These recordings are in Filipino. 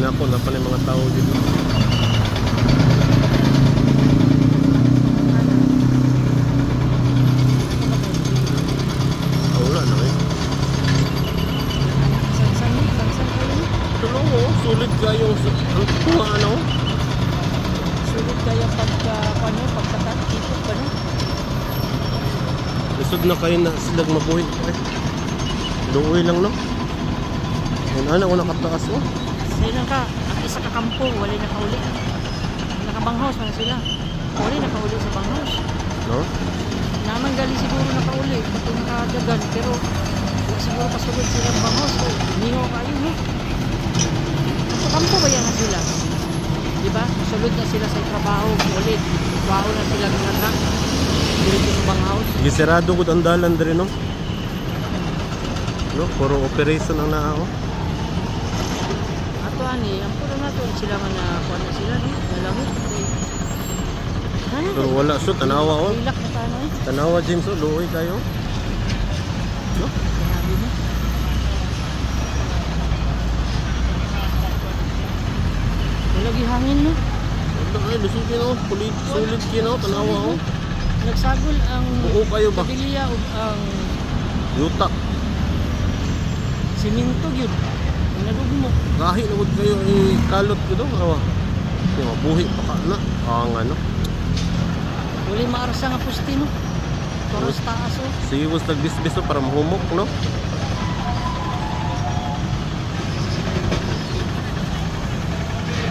ako na pa mga tao dito. Wala na eh. Tulong mo, sulit kayo ang ano? Sulit kayo pagkakatipot ba no? Lisod na kayo na silag mabuhay. Luoy lang no? Yan ana ko nakataas oh. Sila ka, ang isa ka kampo, wala nakauli. Nakabanghos man sila. Wala nakauli sa banghos. No? Naman gali siguro nakauli, ito nakadagan, pero wala siguro pasulod silang banghos. So, ningo kayo no? Kampo ba yan na sila? Diba? Sulod na sila sa trabaho, ulit. Trabaho na sila ng anak. Dito sa banghos. Gisirado ko ang dalan din no? No? Puro operation ang naa oh. Ato ani, ang puro na to sila man na kuha na sila no? Nalangit. Pero wala so tanawa oh. Ilak na tayo eh. Tanawa James oh, luoy kayo. No? Grabe mo. Lagi hangin no? Wala ay lusugin oh, sulit kino tanawa oh. Nagsagol ang Oo kayo ba? kabilya o ang Yutak. siminto yun. Ang nalugmo. Kahit na kayo kalot ko daw awa. Yung mabuhi pa ka na. Ang ano. Wala maarsa nga pusti no? Toros taas oh. Sige was nagbisbis para mahumok no.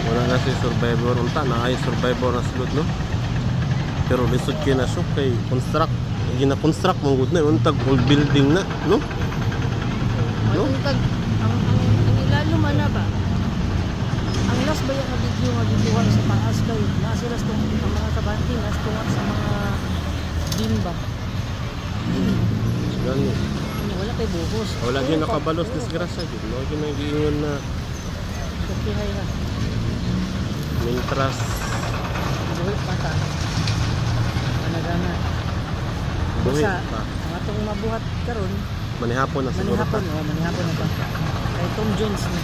Wala na si survivor unta na ay survivor na sulod no. Pero lisod kay na siya kay construct. Gina-construct mong good na untag old building na no. No? Ang ilalo man na ba? Ang last ba yung video nga gibuhat sa taas kayo? Nasa sila sa mga kabanting, nasa tungat sa mga bimba. Gani. Wala kay buhos. Wala gyud nakabalos disgrasya gyud no gyud nang giingon na Kukihay na. mintras Buhit mata. Panagana. buhi Sa pa. ang atong mabuhat karon, Manihapon na siguro. manihapon na ba? Kay Tom Jones ni.